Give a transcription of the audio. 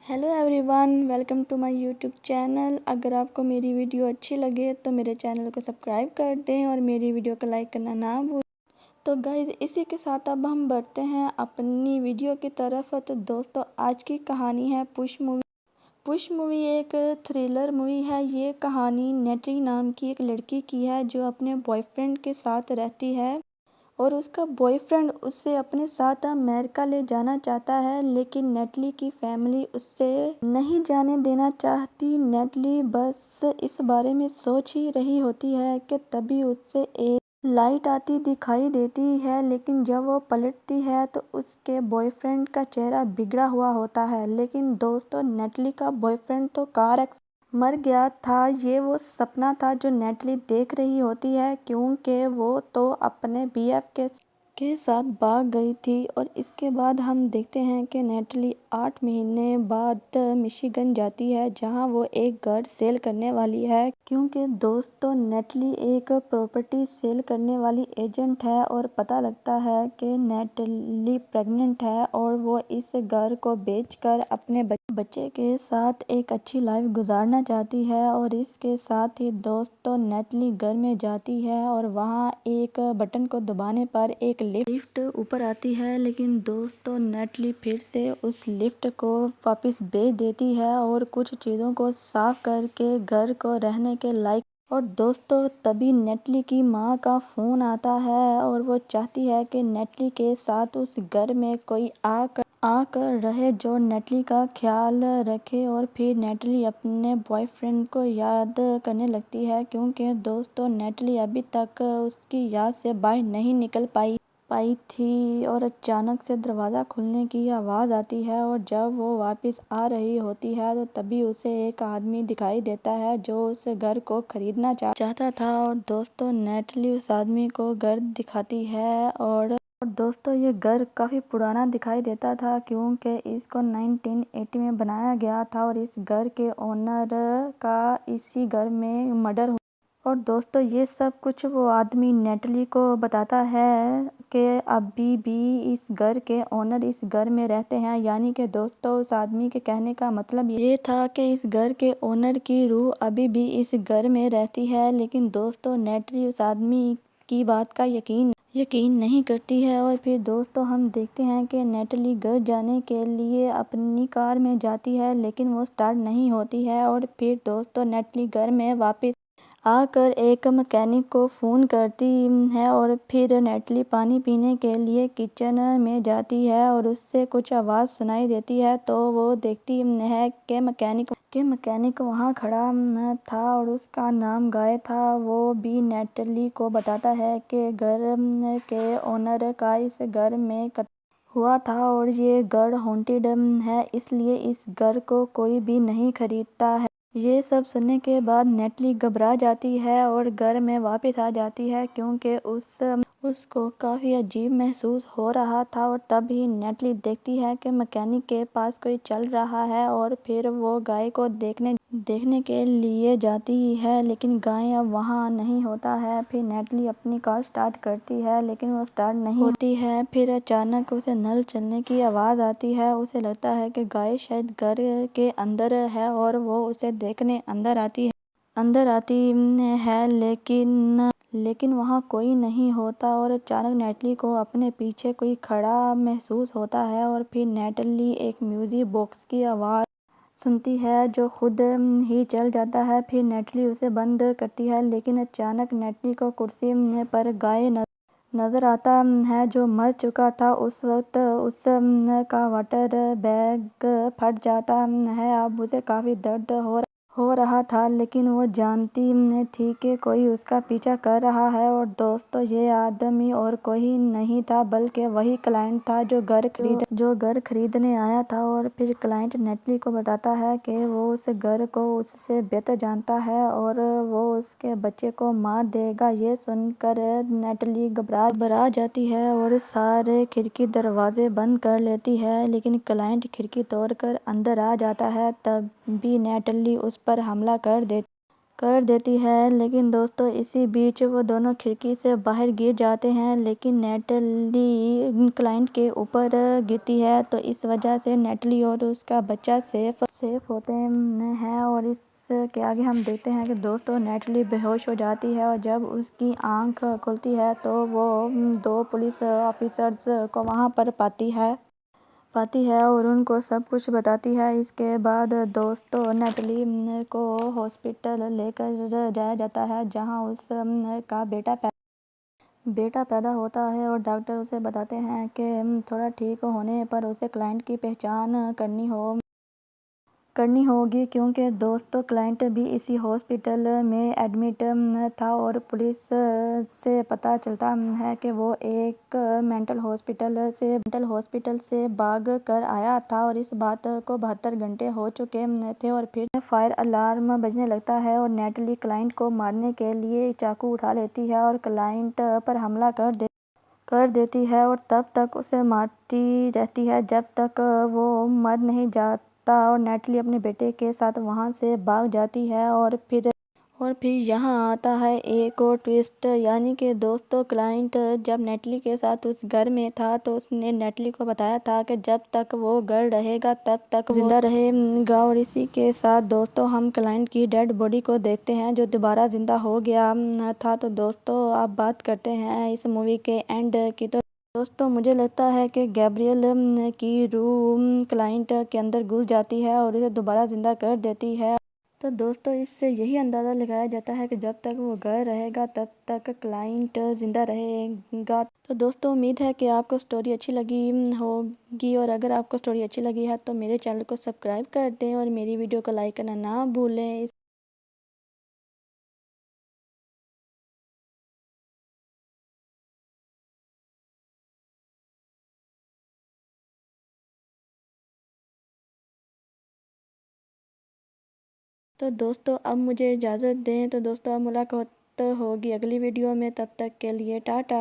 Hello everyone, welcome to my YouTube channel. अगर आपको मेरी वीडियो अच्छी लगे तो मेरे चैनल को सब्सक्राइब कर दें और मेरी वीडियो को लाइक करना ना भूलें। तो गाइज़, इसी के साथ अब हम बढ़ते हैं अपनी वीडियो की तरफ। तो दोस्तों, आज की कहानी है पुश मूवी। पुश मूवी एक थ्रिलर मूवी है। ये कहानी नेटली नाम की एक लड़की की है जो अपने बॉयफ्रेंड के साथ रहती है और उसका बॉयफ्रेंड उसे अपने साथ अमेरिका ले जाना चाहता है, लेकिन नेटली की फैमिली उससे नहीं जाने देना चाहती। नेटली बस इस बारे में सोच ही रही होती है कि तभी उससे एक लाइट आती दिखाई देती है, लेकिन जब वो पलटती है तो उसके बॉयफ्रेंड का चेहरा बिगड़ा हुआ होता है। लेकिन दोस्तों, नेटली का बॉयफ्रेंड तो कार मर गया था। ये वो सपना था जो नेटली देख रही होती है, क्योंकि वो तो अपने बीएफ के साथ भाग गई थी। और इसके बाद हम देखते हैं कि नेटली 8 महीने बाद मिशिगन जाती है, जहां वो एक घर सेल करने वाली है, क्योंकि दोस्तों नेटली एक प्रॉपर्टी सेल करने वाली एजेंट है और पता लगता है कि नेटली प्रेग्नेंट है और वो इस घर को बेचकर अपने बच्चे के साथ एक अच्छी लाइफ गुजारना चाहती है। और इसके साथ ही दोस्तों, नेटली घर में जाती है और वहाँ एक बटन को दबाने पर एक लिफ्ट ऊपर आती है, लेकिन दोस्तों नेटली फिर से उस लिफ्ट को वापस भेज देती है और कुछ चीज़ों को साफ करके घर को रहने के लायक। और दोस्तों, तभी नेटली की माँ का फ़ोन आता है और वो चाहती है कि नेटली के साथ उस घर में कोई आकर रहे जो नेटली का ख्याल रखे। और फिर नेटली अपने बॉयफ्रेंड को याद करने लगती है, क्योंकि दोस्तों नेटली अभी तक उसकी याद से बाहर नहीं निकल पाई थी। और अचानक से दरवाज़ा खुलने की आवाज़ आती है और जब वो वापस आ रही होती है तो तभी उसे एक आदमी दिखाई देता है जो उस घर को खरीदना चाहता था। और दोस्तों, नेटली उस आदमी को घर दिखाती है और दोस्तों, ये घर काफ़ी पुराना दिखाई देता था, क्योंकि इसको 1980 में बनाया गया था और इस घर के ओनर का इसी घर में मर्डर हुआ। और दोस्तों, ये सब कुछ वो आदमी नेटली को बताता है कि अभी भी इस घर के ओनर इस घर में रहते हैं। यानी कि दोस्तों, उस आदमी के कहने का मतलब ये था कि इस घर के ओनर की रूह अभी भी इस घर में रहती है। लेकिन दोस्तों, नेटली उस आदमी की बात का यकीन नहीं करती है। और फिर दोस्तों, हम देखते हैं कि नेटली घर जाने के लिए अपनी कार में जाती है, लेकिन वो स्टार्ट नहीं होती है। और फिर दोस्तों, नेटली घर में वापस आकर एक मैकेनिक को फ़ोन करती है और फिर नेटली पानी पीने के लिए किचन में जाती है और उससे कुछ आवाज़ सुनाई देती है। तो वो देखती है कि मैकेनिक वहाँ खड़ा था और उसका नाम गाय था। वो भी नेटली को बताता है कि घर के ओनर का इस घर में हुआ था और ये घर हॉन्टेड है, इसलिए इस घर को कोई भी नहीं खरीदता है। ये सब सुनने के बाद नेटली घबरा जाती है और घर में वापस आ जाती है, क्योंकि उसको काफ़ी अजीब महसूस हो रहा था। और तभी नेटली देखती है कि मैकेनिक के पास कोई चल रहा है और फिर वो गाय को देखने के लिए जाती है, लेकिन गाय अब वहाँ नहीं होता है। फिर नेटली अपनी कार स्टार्ट करती है, लेकिन वो स्टार्ट नहीं होती है। फिर अचानक उसे नल चलने की आवाज़ आती है। उसे लगता है कि गाय शायद घर के अंदर है और वो उसे देखने अंदर आती है, लेकिन वहाँ कोई नहीं होता। और अचानक नेटली को अपने पीछे कोई खड़ा महसूस होता है और फिर नेटली एक म्यूजिक बॉक्स की आवाज़ सुनती है जो खुद ही चल जाता है। फिर नेटली उसे बंद करती है, लेकिन अचानक नेटली को कुर्सी पर गाय नज़र आता है जो मर चुका था। उस वक्त उस का वाटर बैग फट जाता है। अब उसे काफ़ी दर्द हो रहा था, लेकिन वो जानती थी कि कोई उसका पीछा कर रहा है। और दोस्तों, ये आदमी और कोई नहीं था बल्कि वही क्लाइंट था जो घर खरीदने आया था। और फिर क्लाइंट नेटली को बताता है कि वो उस घर को उससे बेहतर जानता है और वो उसके बच्चे को मार देगा। ये सुनकर नेटली घबरा जाती है और सारे खिड़की दरवाजे बंद कर लेती है, लेकिन क्लाइंट खिड़की तोड़कर अंदर आ जाता है। तभी नेटली उस पर हमला कर देती है। लेकिन दोस्तों इसी बीच वो दोनों खिड़की से बाहर गिर जाते हैं, लेकिन नेटली क्लाइंट के ऊपर गिरती है, तो इस वजह से नेटली और उसका बच्चा सेफ होते हैं। और इसके आगे हम देखते हैं कि दोस्तों नेटली बेहोश हो जाती है, और जब उसकी आंख खुलती है तो वो 2 पुलिस ऑफिसर्स को वहाँ पर पाती है और उनको सब कुछ बताती है। इसके बाद दोस्तों नेटली को हॉस्पिटल लेकर जाया जाता है, जहां उसका बेटा पैदा होता है, और डॉक्टर उसे बताते हैं कि थोड़ा ठीक होने पर उसे क्लाइंट की पहचान करनी होगी, क्योंकि दोस्तों क्लाइंट भी इसी हॉस्पिटल में एडमिट था, और पुलिस से पता चलता है कि वो एक मेंटल हॉस्पिटल से भाग कर आया था, और इस बात को 72 घंटे हो चुके थे। और फिर फायर अलार्म बजने लगता है, और नेटली क्लाइंट को मारने के लिए चाकू उठा लेती है और क्लाइंट पर हमला कर देती है, और तब तक उसे मारती रहती है जब तक वो मर नहीं जाता। और नेटली अपने बेटे के साथ वहाँ से भाग जाती है। और फिर यहाँ आता है एक और ट्विस्ट, यानी कि दोस्तों क्लाइंट जब नेटली के साथ उस घर में था, तो उसने नेटली को बताया था कि जब तक वो घर रहेगा तब तक वो जिंदा रहेगा। और इसी के साथ दोस्तों हम क्लाइंट की डेड बॉडी को देखते हैं, जो दोबारा जिंदा हो गया था। तो दोस्तों अब बात करते हैं इस मूवी के एंड की। तो दोस्तों मुझे लगता है कि गैब्रियल की रूह क्लाइंट के अंदर घुस जाती है और उसे दोबारा ज़िंदा कर देती है। तो दोस्तों इससे यही अंदाज़ा लगाया जाता है कि जब तक वो घर रहेगा तब तक क्लाइंट ज़िंदा रहेगा। तो दोस्तों उम्मीद है कि आपको स्टोरी अच्छी लगी होगी, और अगर आपको स्टोरी अच्छी लगी है तो मेरे चैनल को सब्सक्राइब कर दें और मेरी वीडियो को लाइक करना ना भूलें। तो दोस्तों अब मुझे इजाज़त दें। तो दोस्तों अब मुलाकात होगी अगली वीडियो में, तब तक के लिए टाटा।